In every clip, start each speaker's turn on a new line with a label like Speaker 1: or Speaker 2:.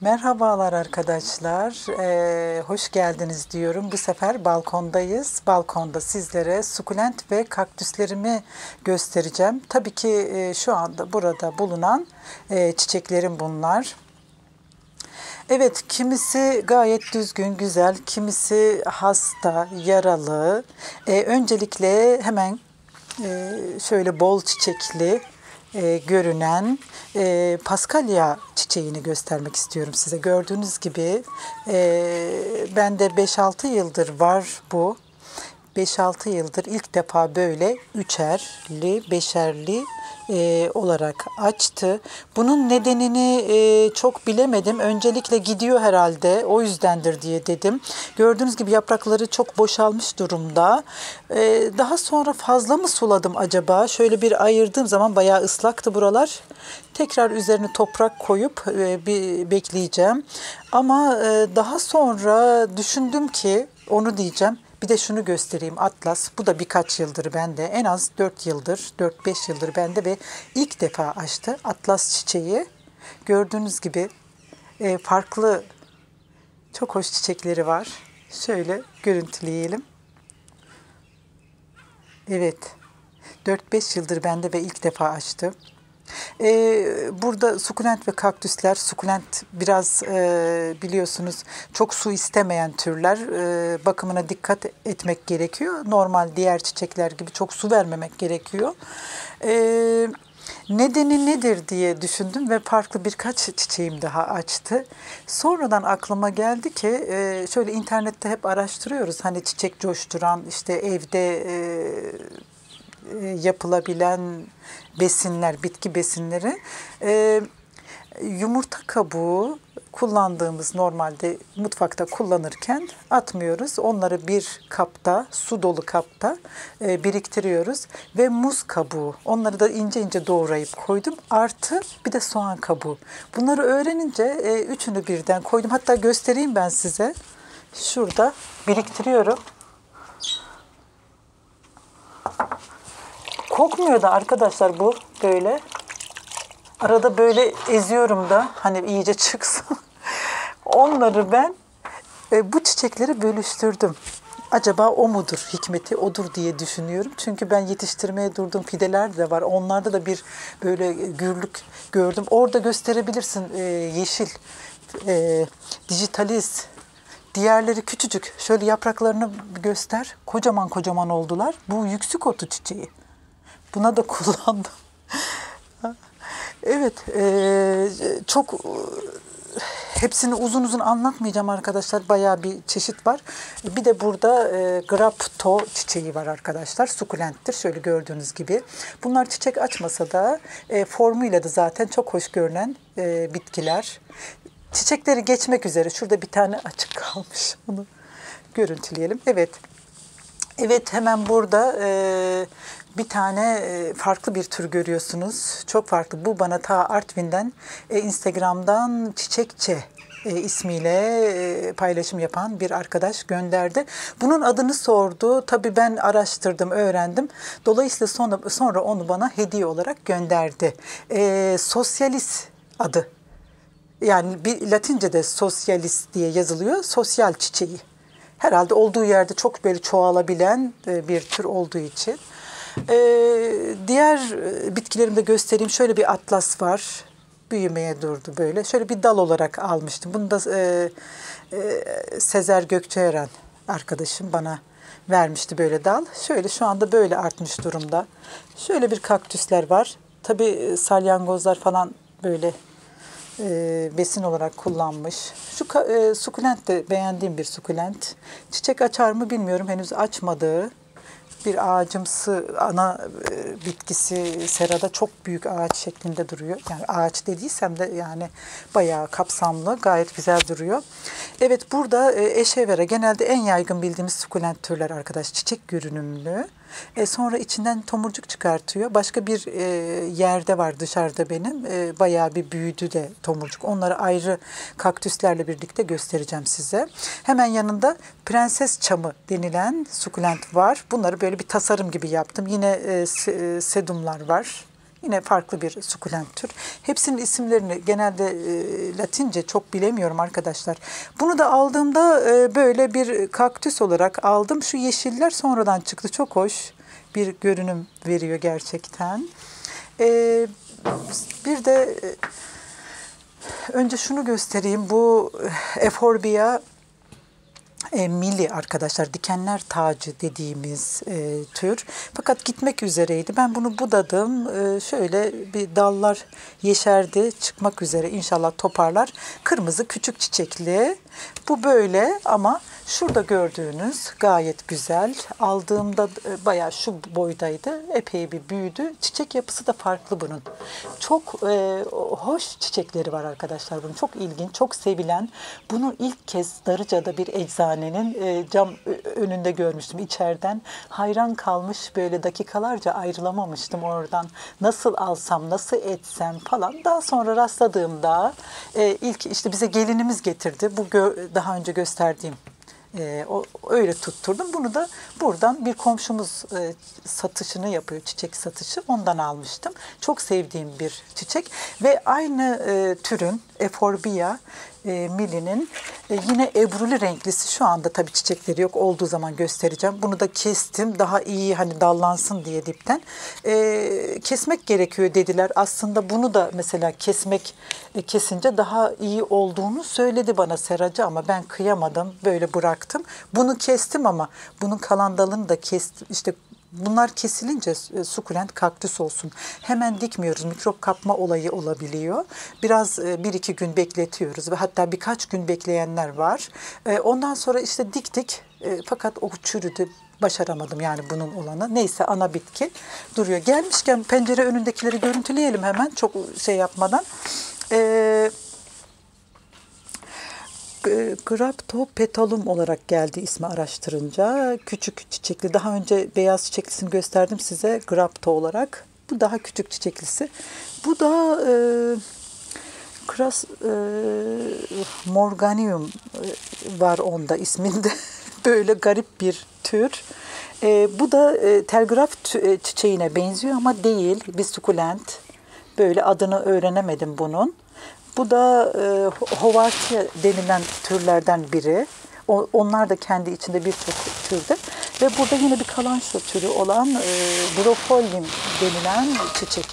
Speaker 1: Merhabalar arkadaşlar. Hoş geldiniz diyorum. Bu sefer balkondayız. Balkonda sizlere sukulent ve kaktüslerimi göstereceğim. Tabii ki şu anda burada bulunan çiçeklerim bunlar. Evet, kimisi gayet düzgün, güzel, kimisi hasta, yaralı. Öncelikle hemen şöyle bol çiçekli görünen paskalya çiçeğini göstermek istiyorum size. Gördüğünüz gibi bende 5-6 yıldır var bu. 5-6 yıldır ilk defa böyle üçerli, beşerli olarak açtı. Bunun nedenini çok bilemedim. Öncelikle gidiyor herhalde, o yüzdendir diye dedim. Gördüğünüz gibi yaprakları çok boşalmış durumda. Daha sonra fazla mı suladım acaba? Şöyle bir ayırdığım zaman bayağı ıslaktı buralar. Tekrar üzerine toprak koyup bir bekleyeceğim. Ama daha sonra düşündüm ki onu diyeceğim. Bir de şunu göstereyim, Atlas. Bu da birkaç yıldır bende. En az 4 yıldır, 4-5 yıldır bende ve ilk defa açtı. Atlas çiçeği. Gördüğünüz gibi farklı, çok hoş çiçekleri var. Şöyle görüntüleyelim. Evet, 4-5 yıldır bende ve ilk defa açtı. Burada sukulent ve kaktüsler, sukulent biraz biliyorsunuz çok su istemeyen türler. Bakımına dikkat etmek gerekiyor. Normal diğer çiçekler gibi çok su vermemek gerekiyor. Nedeni nedir diye düşündüm ve farklı birkaç çiçeğim daha açtı. Sonradan aklıma geldi ki şöyle internette hep araştırıyoruz. Hani çiçek coşturan, işte evde yapılabilen besinler, bitki besinleri. Yumurta kabuğu kullandığımız, normalde mutfakta kullanırken atmıyoruz. Onları bir kapta, su dolu kapta biriktiriyoruz. Ve muz kabuğu, onları da ince ince doğrayıp koydum. Artı bir de soğan kabuğu. Bunları öğrenince üçünü birden koydum. Hatta göstereyim ben size. Şurada biriktiriyorum. Kokmuyor da arkadaşlar bu böyle. Arada böyle eziyorum da hani iyice çıksın. Onları ben bu çiçekleri bölüştürdüm. Acaba o mudur, hikmeti odur diye düşünüyorum. Çünkü ben yetiştirmeye durduğum fideler de var. Onlarda da bir böyle gürlük gördüm. Orada gösterebilirsin yeşil, dijitalis. Diğerleri küçücük. Şöyle yapraklarını göster. Kocaman kocaman oldular. Bu yüksük otu çiçeği. Buna da kullandım. Evet, çok hepsini uzun uzun anlatmayacağım arkadaşlar. Bayağı bir çeşit var. Bir de burada grapto çiçeği var arkadaşlar. Sukulenttir şöyle gördüğünüz gibi. Bunlar çiçek açmasa da formuyla da zaten çok hoş görünen bitkiler. Çiçekleri geçmek üzere. Şurada bir tane açık kalmış. Onu görüntüleyelim. Evet. Evet, hemen burada bir tane farklı bir tür görüyorsunuz. Çok farklı. Bu bana ta Artvin'den, Instagram'dan Çiçekçe ismiyle paylaşım yapan bir arkadaş gönderdi. Bunun adını sordu. Tabii ben araştırdım, öğrendim. Dolayısıyla sonra onu bana hediye olarak gönderdi. Sosyalis adı. Yani bir Latince'de sosyalis diye yazılıyor. Sosyal çiçeği. Herhalde olduğu yerde çok böyle çoğalabilen bir tür olduğu için. Diğer bitkilerimi de göstereyim. Şöyle bir atlas var. Büyümeye durdu böyle. Şöyle bir dal olarak almıştım. Bunu da Sezer Gökçeören arkadaşım bana vermişti böyle dal. Şöyle şu anda böyle artmış durumda. Şöyle bir kaktüsler var. Tabii salyangozlar falan böyle besin olarak kullanmış. Şu sukulent de beğendiğim bir sukulent. Çiçek açar mı bilmiyorum. Henüz açmadığı bir ağacımsı ana bitkisi, serada çok büyük ağaç şeklinde duruyor. Yani ağaç dediysem de yani bayağı kapsamlı, gayet güzel duruyor. Evet, burada eşevera genelde en yaygın bildiğimiz sukulent türler arkadaş. Çiçek görünümlü. Sonra içinden tomurcuk çıkartıyor. Başka bir yerde var dışarıda benim. Bayağı bir büyüdü de tomurcuk. Onları ayrı kaktüslerle birlikte göstereceğim size. Hemen yanında prenses çamı denilen sukulent var. Bunları böyle bir tasarım gibi yaptım. Yine sedumlar var. Yine farklı bir sukulent tür. Hepsinin isimlerini genelde Latince çok bilemiyorum arkadaşlar. Bunu da aldığımda böyle bir kaktüs olarak aldım. Şu yeşiller sonradan çıktı. Çok hoş bir görünüm veriyor gerçekten. Bir de önce şunu göstereyim. Bu Euphorbia milli arkadaşlar, dikenler tacı dediğimiz tür. Fakat gitmek üzereydi. Ben bunu budadım. Şöyle bir dallar yeşerdi, çıkmak üzere. İnşallah toparlar. Kırmızı küçük çiçekli. Bu böyle ama şurada gördüğünüz gayet güzel. Aldığımda bayağı şu boydaydı. Epey bir büyüdü. Çiçek yapısı da farklı bunun. Çok hoş çiçekleri var arkadaşlar bunun. Çok ilginç, çok sevilen. Bunu ilk kez Darıca'da bir eczanenin cam önünde görmüştüm içeriden. Hayran kalmış, böyle dakikalarca ayrılamamıştım oradan. Nasıl alsam, nasıl etsem falan. Daha sonra rastladığımda ilk işte bize gelinimiz getirdi. Bu daha önce gösterdiğim. Öyle tutturdum. Bunu da buradan bir komşumuz satışını yapıyor, çiçek satışı. Ondan almıştım. Çok sevdiğim bir çiçek ve aynı türün Euphorbia Milli'nin yine ebruli renklisi, şu anda tabii çiçekleri yok, olduğu zaman göstereceğim. Bunu da kestim, daha iyi hani dallansın diye dipten. Kesmek gerekiyor dediler. Aslında bunu da mesela kesince daha iyi olduğunu söyledi bana seracı ama ben kıyamadım, böyle bıraktım. Bunu kestim ama bunun kalan dalını da kestim. İşte bunlar kesilince sukulent kaktüs olsun. Hemen dikmiyoruz. Mikrop kapma olayı olabiliyor. Biraz bir iki gün bekletiyoruz ve hatta birkaç gün bekleyenler var. Ondan sonra işte diktik fakat o çürüdü. Başaramadım yani bunun olanı. Neyse, ana bitki duruyor. Gelmişken pencere önündekileri görüntüleyelim hemen, çok şey yapmadan. Graptopetalum olarak geldi ismi araştırınca. Küçük çiçekli. Daha önce beyaz çiçeklisini gösterdim size grapto olarak. Bu daha küçük çiçeklisi. Bu da Cras morganium var onda isminde. Böyle garip bir tür. Bu da telgraf çiçeğine benziyor ama değil. Bir sukulent. Böyle adını öğrenemedim bunun. Bu da Hovartia denilen türlerden biri. Onlar da kendi içinde birçok türde. Ve burada yine bir kalanço türü olan Brofolium denilen çiçek.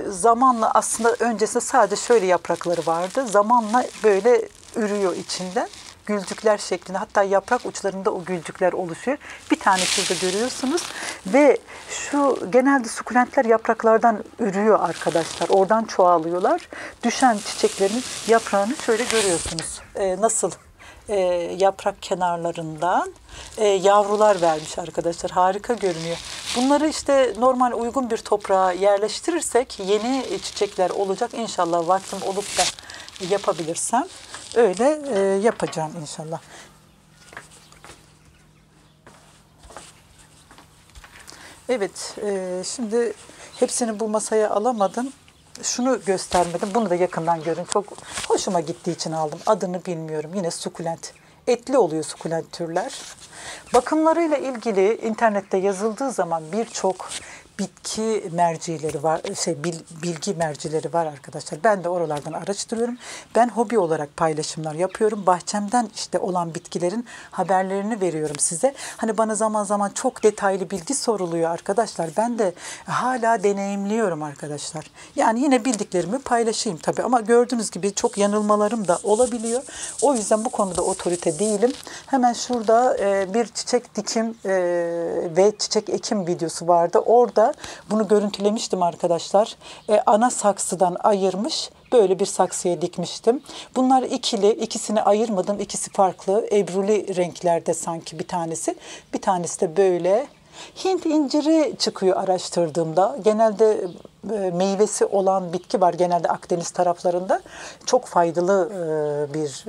Speaker 1: Zamanla aslında öncesinde sadece şöyle yaprakları vardı. Zamanla böyle ürüyor içinden. Gülcükler şeklinde, hatta yaprak uçlarında o gülcükler oluşuyor. Bir tane şurada görüyorsunuz ve şu genelde sukulentler yapraklardan ürüyor arkadaşlar. Oradan çoğalıyorlar. Düşen çiçeklerin yaprağını şöyle görüyorsunuz. Nasıl? Yaprak kenarlarından yavrular vermiş arkadaşlar. Harika görünüyor. Bunları işte normal uygun bir toprağa yerleştirirsek yeni çiçekler olacak. İnşallah vaktim olup da yapabilirsem öyle yapacağım inşallah. Evet, şimdi hepsini bu masaya alamadım. Şunu göstermedim. Bunu da yakından görün. Çok hoşuma gittiği için aldım. Adını bilmiyorum. Yine sukulent. Etli oluyor sukulent türler. Bakımlarıyla ilgili internette yazıldığı zaman birçok bitki mercileri var, bilgi mercileri var arkadaşlar. Ben de oralardan araştırıyorum. Ben hobi olarak paylaşımlar yapıyorum. Bahçemden işte olan bitkilerin haberlerini veriyorum size. Hani bana zaman zaman çok detaylı bilgi soruluyor arkadaşlar. Ben de hala deneyimliyorum arkadaşlar. Yani yine bildiklerimi paylaşayım tabii ama gördüğünüz gibi çok yanılmalarım da olabiliyor. O yüzden bu konuda otorite değilim. Hemen şurada bir çiçek dikim ve çiçek ekim videosu vardı. Orada bunu görüntülemiştim arkadaşlar. Ana saksıdan ayırmış, böyle bir saksıya dikmiştim. Bunlar ikili, ikisini ayırmadım. İkisi farklı. Ebruli renklerde sanki bir tanesi. Bir tanesi de böyle. Hint inciri çıkıyor araştırdığımda. Genelde meyvesi olan bitki var. Genelde Akdeniz taraflarında. Çok faydalı bir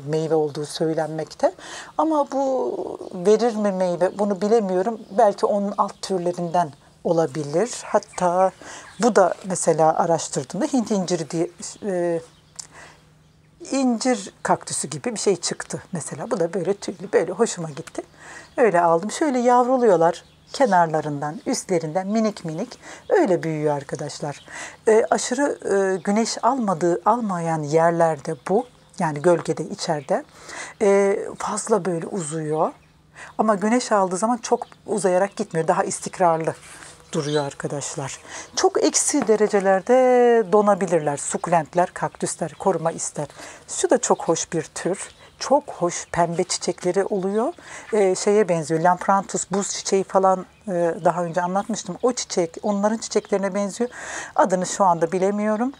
Speaker 1: meyve olduğu söylenmekte. Ama bu verir mi meyve bunu bilemiyorum. Belki onun alt türlerinden olabilir. Hatta bu da mesela araştırdığımda Hint inciri diye incir kaktüsü gibi bir şey çıktı mesela. Bu da böyle tüylü, böyle hoşuma gitti. Öyle aldım. Şöyle yavruluyorlar. kenarlarından, üstlerinden minik minik öyle büyüyor arkadaşlar. Aşırı güneş almayan yerlerde bu, yani gölgede, içeride fazla böyle uzuyor. Ama güneş aldığı zaman çok uzayarak gitmiyor. Daha istikrarlı duruyor arkadaşlar. Çok eksi derecelerde donabilirler. Sukulentler, kaktüsler koruma ister. Şu da çok hoş bir tür. Çok hoş pembe çiçekleri oluyor. Şeye benziyor. Lamprantus buz çiçeği falan daha önce anlatmıştım. O çiçek onların çiçeklerine benziyor. Adını şu anda bilemiyorum.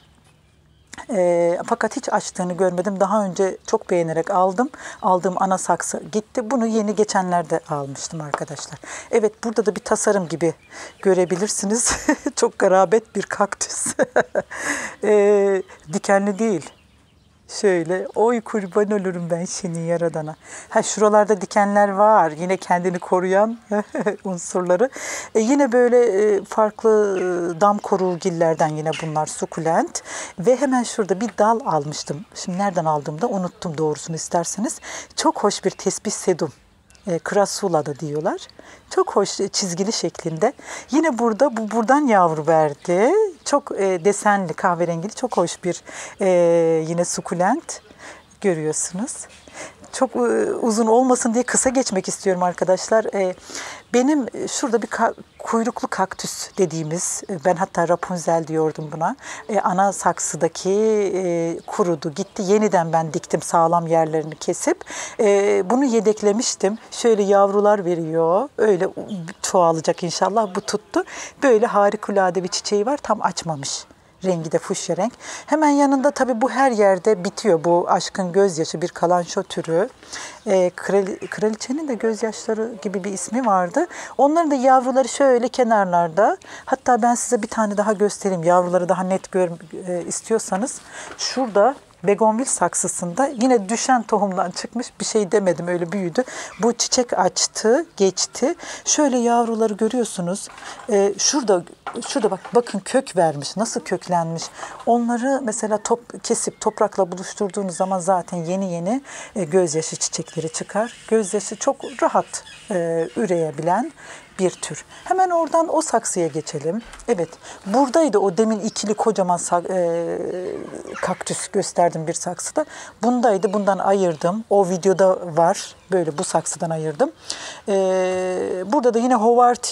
Speaker 1: Fakat hiç açtığını görmedim. Daha önce çok beğenerek aldım. Aldığım ana saksı gitti. Bunu yeni geçenlerde almıştım arkadaşlar. Evet, burada da bir tasarım gibi görebilirsiniz. Çok garabet bir kaktüs. Dikenli değil. Şöyle, oy kurban olurum ben seni yaradana. Şuralarda dikenler var. Yine kendini koruyan unsurları. Yine böyle farklı dam koruğugillerden yine bunlar sukulent. Ve hemen şurada bir dal almıştım. Şimdi nereden aldığımda unuttum doğrusunu isterseniz. Çok hoş bir tespih sedum. Crassula da diyorlar. Çok hoş çizgili şeklinde. Yine buradan yavru verdi. Çok desenli, kahverengili, çok hoş bir yine sukulent görüyorsunuz. Çok uzun olmasın diye kısa geçmek istiyorum arkadaşlar. Benim şurada bir kuyruklu kaktüs dediğimiz, ben hatta Rapunzel diyordum buna. Ana saksıdaki kurudu, gitti. Yeniden ben diktim sağlam yerlerini kesip. Bunu yedeklemiştim. Şöyle yavrular veriyor. Öyle çoğalacak inşallah. Bu tuttu. Böyle harikulade bir çiçeği var. Tam açmamış. Rengi de fuşya renk. Hemen yanında tabii bu her yerde bitiyor. Bu aşkın gözyaşı bir kalanço türü. Kraliçenin de gözyaşları gibi bir ismi vardı. Onların da yavruları şöyle kenarlarda. Hatta ben size bir tane daha göstereyim. Yavruları daha net istiyorsanız. Şurada begonvil saksısında yine düşen tohumdan çıkmış, bir şey demedim, öyle büyüdü. Bu çiçek açtı, geçti. Şöyle yavruları görüyorsunuz. Şurada bakın kök vermiş. Nasıl köklenmiş. Onları mesela kesip toprakla buluşturduğunuz zaman zaten yeni gözyaşı çiçekleri çıkar. Gözyaşı çok rahat üreyebilen bir tür. Hemen oradan o saksıya geçelim. Evet, buradaydı o demin ikili kocaman kaktüs gösterdim bir saksıda. Bundaydı, bundan ayırdım. O videoda var. Böyle bu saksıdan ayırdım. Burada da yine Howard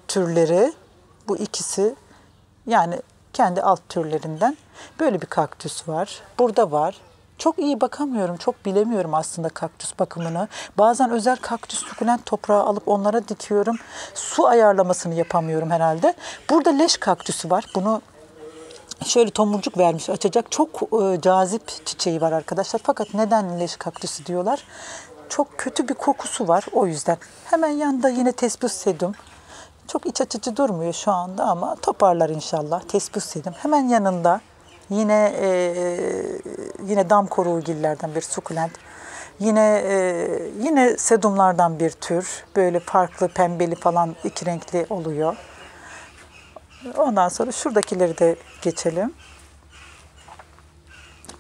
Speaker 1: türleri. Bu ikisi yani kendi alt türlerinden. Böyle bir kaktüs var. Burada var. Çok iyi bakamıyorum, çok bilemiyorum aslında kaktüs bakımını. Bazen özel kaktüs sukulent toprağı alıp onlara dikiyorum. Su ayarlamasını yapamıyorum herhalde. Burada leş kaktüsü var. Bunu şöyle tomurcuk vermiş, açacak. Çok cazip çiçeği var arkadaşlar. Fakat neden leş kaktüsü diyorlar? Çok kötü bir kokusu var o yüzden. Hemen yanında yine tespih sedum. Çok iç açıcı durmuyor şu anda ama toparlar inşallah. Tespih sedum. Hemen yanında yine dam koruğugillerden bir sukulent. Yine sedumlardan bir tür. Böyle farklı pembeli falan iki renkli oluyor. Ondan sonra şuradakileri de geçelim.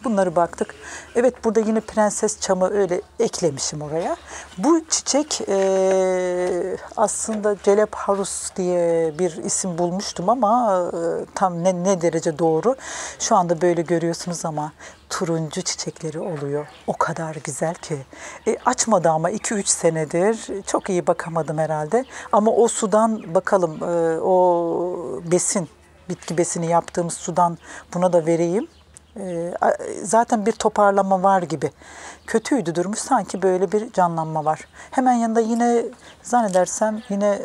Speaker 1: Bunları baktık. Evet, burada yine prenses çamı öyle eklemişim oraya. Bu çiçek aslında Celepharus diye bir isim bulmuştum ama tam ne derece doğru. Şu anda böyle görüyorsunuz ama turuncu çiçekleri oluyor. O kadar güzel ki. Açmadı ama 2-3 senedir. Çok iyi bakamadım herhalde. Ama o sudan bakalım, o bitki besini yaptığımız sudan buna da vereyim. Zaten bir toparlama var gibi. Kötüydü durmuş, sanki böyle bir canlanma var. Hemen yanında yine zannedersem yine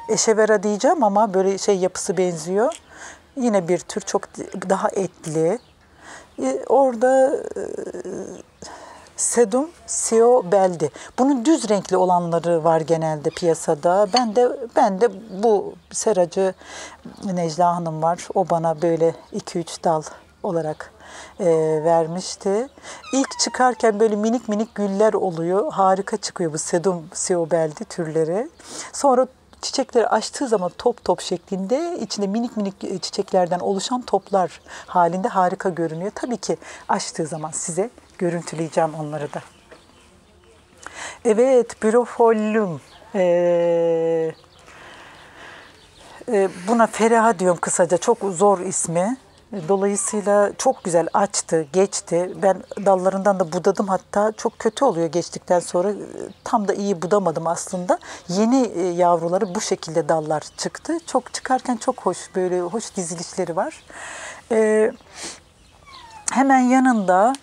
Speaker 1: eşevera diyeceğim ama böyle yapısı benziyor. Yine bir tür çok daha etli. Orada Sedum Siobeldi. Bunun düz renkli olanları var genelde piyasada. Ben de bu seracı Necla Hanım var. O bana böyle 2-3 dal olarak vermişti. İlk çıkarken böyle minik minik güller oluyor. Harika çıkıyor bu Sedum Siobeldi türleri. Sonra çiçekleri açtığı zaman top top şeklinde, içinde minik minik çiçeklerden oluşan toplar halinde harika görünüyor. Tabii ki açtığı zaman size görüntüleyeceğim onları da. Evet, Brophyllum. Buna Feriha diyorum kısaca. Çok zor ismi. Dolayısıyla çok güzel açtı, geçti. Ben dallarından da budadım, hatta çok kötü oluyor geçtikten sonra. Tam da iyi budamadım aslında. Yeni yavruları bu şekilde dallar çıktı. Çok çıkarken çok hoş, böyle hoş dizilişleri var. Hemen yanında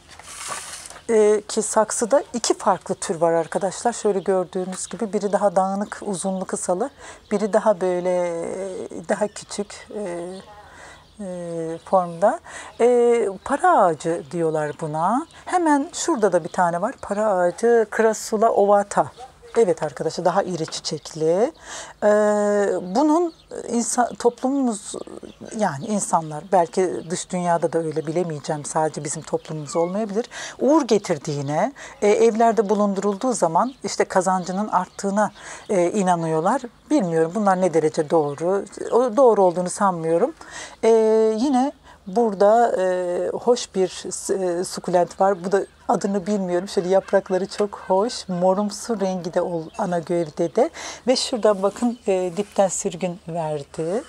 Speaker 1: ki saksıda iki farklı tür var arkadaşlar. Şöyle gördüğünüz gibi biri daha dağınık, uzunlu, kısalı. Biri daha böyle daha küçük formda. Para ağacı diyorlar buna. Hemen şurada da bir tane var. Para ağacı Crassula ovata. Evet arkadaşlar, daha iri çiçekli. Bunun toplumumuz, yani insanlar, belki dış dünyada da öyle, bilemeyeceğim, sadece bizim toplumumuz olmayabilir. Uğur getirdiğine, evlerde bulundurulduğu zaman işte kazancının arttığına inanıyorlar. Bilmiyorum bunlar ne derece doğru. O doğru olduğunu sanmıyorum. Yine burada hoş bir sukulent var. Bu da adını bilmiyorum. Şöyle yaprakları çok hoş. Morumsu rengi de ana gövdede. Ve şuradan bakın dipten sürgün verdi.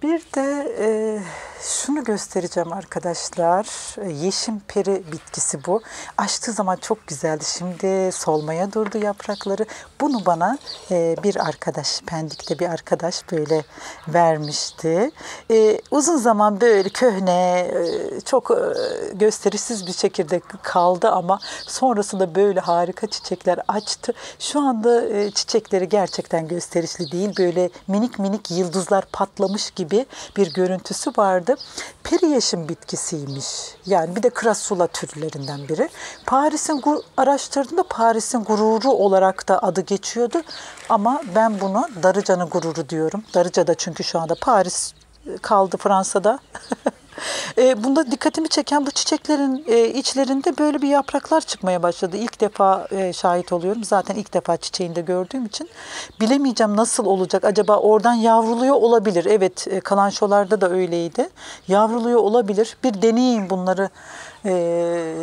Speaker 1: Bir de şunu göstereceğim arkadaşlar. Yeşim peri bitkisi bu. Açtığı zaman çok güzeldi. Şimdi solmaya durdu yaprakları. Bunu bana bir arkadaş, Pendik'te bir arkadaş böyle vermişti. Uzun zaman böyle köhne, çok gösterişsiz bir şekilde kaldı ama sonrasında böyle harika çiçekler açtı. Şu anda çiçekleri gerçekten gösterişli değil. Böyle minik minik yıldızlar patlamış gibi bir görüntüsü vardı. Peri yeşim bitkisiymiş. Yani bir de Crassula türlerinden biri. Araştırdığımda Paris'in gururu olarak da adı geçiyordu. Ama ben buna Darıca'nın gururu diyorum. Darıca'da, çünkü şu anda Paris kaldı Fransa'da. Bunda dikkatimi çeken bu çiçeklerin içlerinde böyle bir yapraklar çıkmaya başladı. İlk defa şahit oluyorum. Zaten ilk defa çiçeğinde gördüğüm için bilemeyeceğim nasıl olacak. Acaba oradan yavruluyor olabilir. Evet, kalançolarda da öyleydi. Yavruluyor olabilir. Bir deneyeyim bunları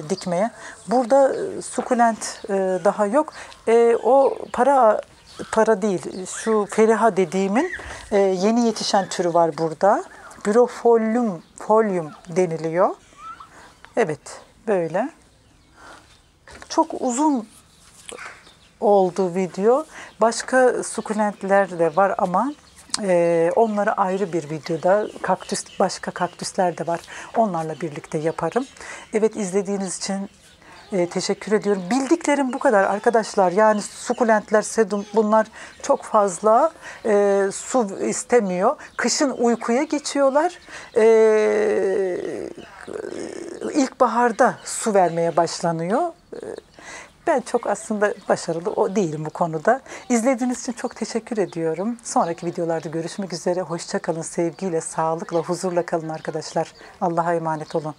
Speaker 1: dikmeye. Burada sukulent daha yok. O para değil. Şu Feriha dediğimin yeni yetişen türü var burada. Bürofolium deniliyor. Evet, böyle. Çok uzun oldu video. Başka sukulentler de var ama onları ayrı bir videoda, başka kaktüsler de var. Onlarla birlikte yaparım. Evet, izlediğiniz için teşekkür ediyorum. Bildiklerim bu kadar arkadaşlar. Yani sukulentler, sedum, bunlar çok fazla su istemiyor. Kışın uykuya geçiyorlar. İlkbaharda su vermeye başlanıyor. Ben çok aslında başarılı değilim bu konuda. İzlediğiniz için çok teşekkür ediyorum. Sonraki videolarda görüşmek üzere. Hoşça kalın, sevgiyle, sağlıkla, huzurla kalın arkadaşlar. Allah'a emanet olun.